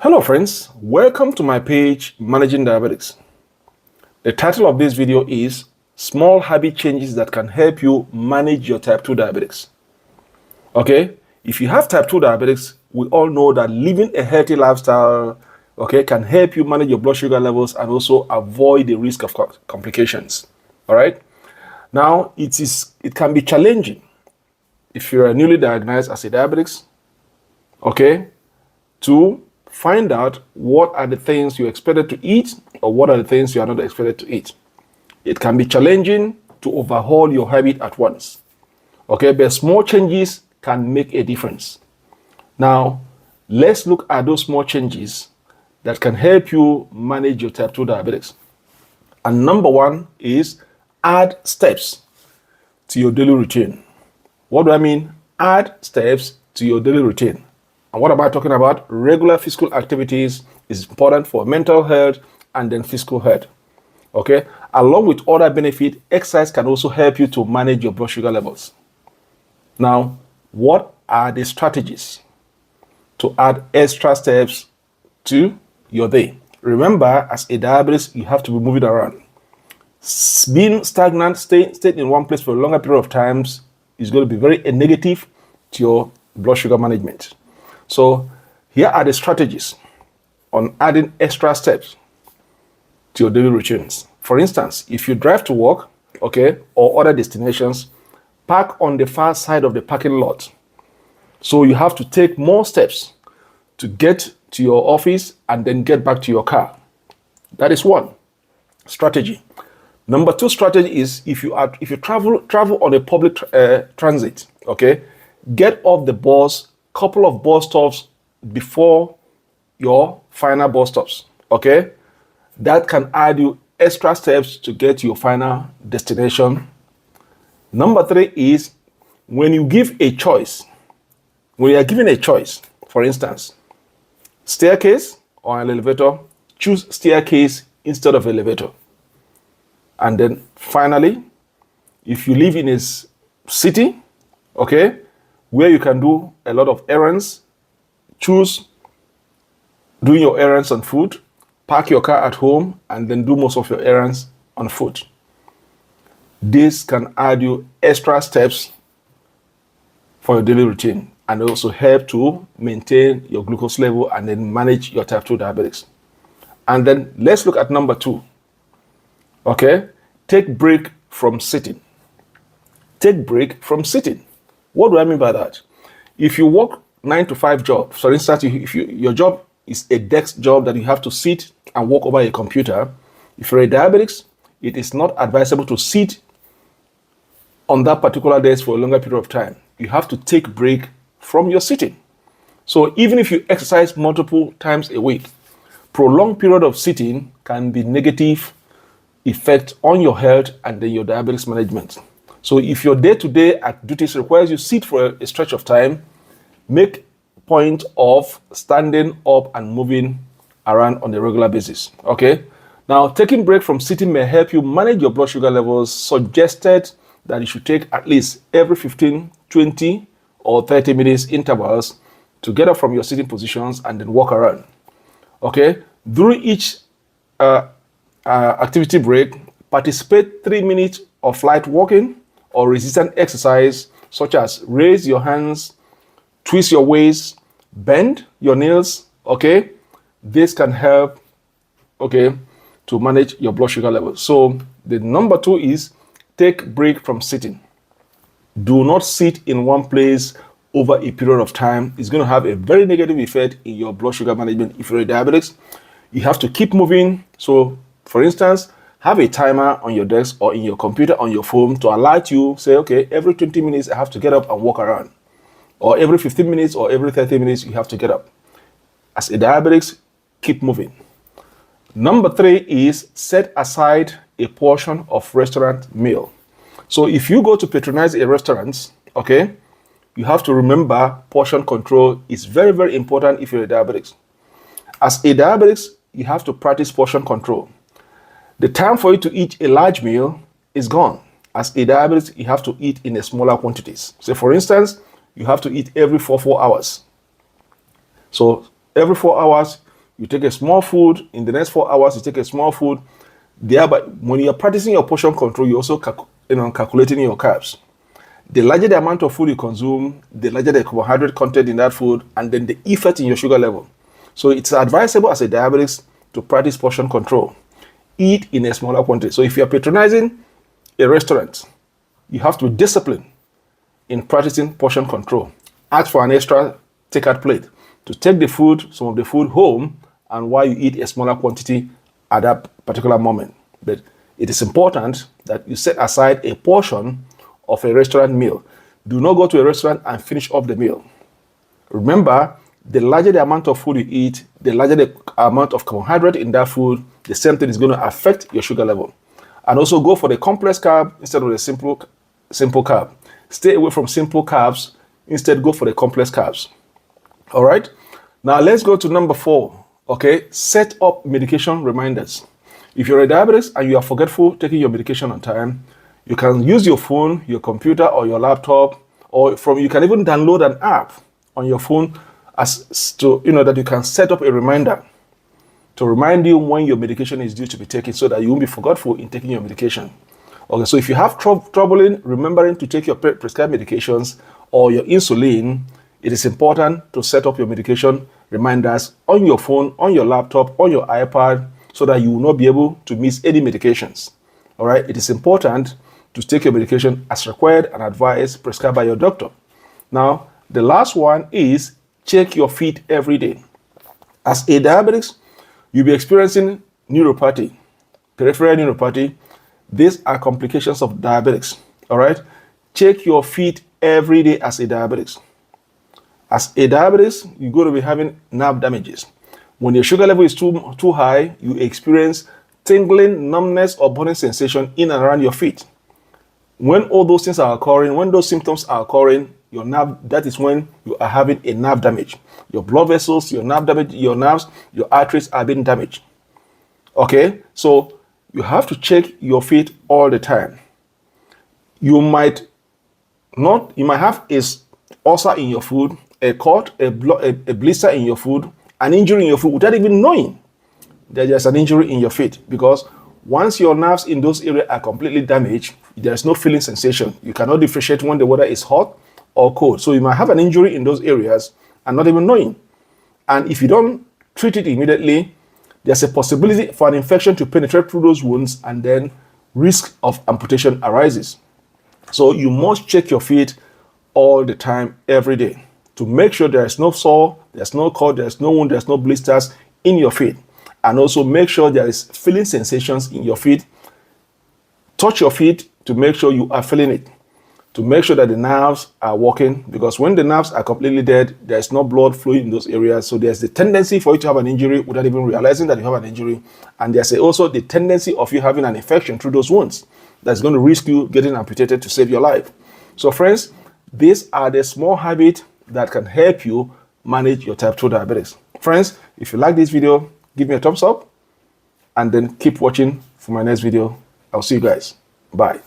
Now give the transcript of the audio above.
Hello friends, welcome to my page Managing Diabetics. The title of this video is Small Habit Changes that can help you manage your type 2 diabetics. Okay, if you have type 2 diabetics, we all know that living a healthy lifestyle, can help you manage your blood sugar levels and also avoid the risk of complications. All right. Now, it can be challenging if you're newly diagnosed as a diabetic, to find out what are the things you're expected to eat or what are the things you are not expected to eat. It can be challenging to overhaul your habit at once. But small changes can make a difference. Now, let's look at those small changes that can help you manage your type 2 diabetics. And number one is add steps to your daily routine. What do I mean? Add steps to your daily routine. And what am I talking about? Regular physical activities is important for mental health and then physical health. Along with other benefits, exercise can also help you to manage your blood sugar levels. Now, what are the strategies to add extra steps to your day? Remember, as a diabetes, you have to be moving around. Being stagnant, staying in one place for a longer period of times is going to be very negative to your blood sugar management. So here are the strategies on adding extra steps to your daily routines. For instance, if you drive to work, or other destinations, park on the far side of the parking lot. So you have to take more steps to get to your office and then get back to your car. That is one strategy. Number two strategy is if you travel on a public transit, get off the bus couple of bus stops before your final bus stops. That can add you extra steps to get to your final destination. Number three is when you are given a choice, for instance, staircase or an elevator, choose staircase instead of elevator. And then finally, if you live in a city, where you can do a lot of errands, choose doing your errands on foot, park your car at home, and then do most of your errands on foot. This can add you extra steps for your daily routine and also help to maintain your glucose level and then manage your type 2 diabetics. And then let's look at number two. Take break from sitting. Take break from sitting. What do I mean by that? If you work 9 to 5 job, for instance, if your job is a desk job that you have to sit and work over a computer, if you're a diabetic, it is not advisable to sit on that particular desk for a longer period of time. You have to take break from your sitting. So even if you exercise multiple times a week, prolonged period of sitting can be negative effect on your health and then your diabetes management. So if your day-to-day duties requires you sit for a stretch of time, make point of standing up and moving around on a regular basis. Now, taking break from sitting may help you manage your blood sugar levels. Suggested that you should take at least every 15, 20, or 30 minutes intervals to get up from your sitting positions and then walk around. During each activity break, participate 3 minutes of light walking or resistant exercise, such as raise your hands, twist your waist, bend your knees. This can help to manage your blood sugar levels. So the number two is take break from sitting. Do not sit in one place over a period of time. It's going to have a very negative effect in your blood sugar management. If you're a diabetic, you have to keep moving. So for instance, have a timer on your desk or in your computer on your phone to alert you, say, every 20 minutes I have to get up and walk around. Or every 15 minutes or every 30 minutes you have to get up. As a diabetic, keep moving. Number three is set aside a portion of restaurant meal. So if you go to patronize a restaurant, you have to remember portion control is very, very important if you're a diabetic. As a diabetic, you have to practice portion control. The time for you to eat a large meal is gone. As a diabetic, you have to eat in a smaller quantities. So for instance, you have to eat every 4 hours. So every 4 hours, You take a small food. In the next 4 hours, you take a small food. Thereby, when you're practicing your portion control, you're also calculating your carbs. The larger the amount of food you consume, the larger the carbohydrate content in that food, and then the effect in your sugar level. So it's advisable as a diabetic to practice portion control. Eat in a smaller quantity. So if you're patronizing a restaurant, you have to be disciplined in practicing portion control. Ask for an extra takeout plate to take the food, some of the food home, and while you eat a smaller quantity at that particular moment. But it is important that you set aside a portion of a restaurant meal. Do not go to a restaurant and finish off the meal. Remember, the larger the amount of food you eat, the larger the amount of carbohydrate in that food, the same thing is going to affect your sugar level. And also go for the complex carb instead of the simple carb. Stay away from simple carbs. Instead, go for the complex carbs. All right. Now let's go to number 4. Okay. Set up medication reminders. If you're a diabetic and you are forgetful taking your medication on time, you can use your phone, your computer, or your laptop, or you can even download an app on your phone that you can set up a reminder to remind you when your medication is due to be taken, so that you won't be forgetful in taking your medication. Okay, so if you have trouble in remembering to take your prescribed medications or your insulin, it is important to set up your medication reminders on your phone, on your laptop, on your iPad, so that you will not be able to miss any medications. All right, it is important to take your medication as required and advised, prescribed by your doctor. Now, the last one is check your feet every day. As a diabetic, you'll be experiencing neuropathy, peripheral neuropathy. These are complications of diabetics. All right, check your feet every day as a diabetic. As a diabetic, you're going to be having nerve damages. When your sugar level is too high, you experience tingling, numbness, or burning sensation in and around your feet. When all those things are occurring, when those symptoms are occurring, that is when you are having a nerve damage. Your blood vessels, your nerve damage, your nerves, your arteries are being damaged. Okay, so you have to check your feet all the time. You might have a ulcer in your foot, a cut, a blister in your foot, an injury in your foot without even knowing that there's an injury in your feet, because once your nerves in those areas are completely damaged, there's no feeling sensation. You cannot differentiate when the weather is hot or cold. So you might have an injury in those areas and not even knowing. And if you don't treat it immediately, there's a possibility for an infection to penetrate through those wounds, and then risk of amputation arises. So you must check your feet all the time, every day, to make sure there is no sore, there's no cut, there's no wound, there's no blisters in your feet. And also make sure there is feeling sensations in your feet. Touch your feet to make sure you are feeling it, to make sure that the nerves are working, because when the nerves are completely dead, there's no blood flowing in those areas. So there's the tendency for you to have an injury without even realizing that you have an injury. And there's also the tendency of you having an infection through those wounds that's going to risk you getting amputated to save your life. So friends, these are the small habits that can help you manage your type 2 diabetes. Friends, if you like this video, give me a thumbs up and then keep watching for my next video. I'll see you guys. Bye.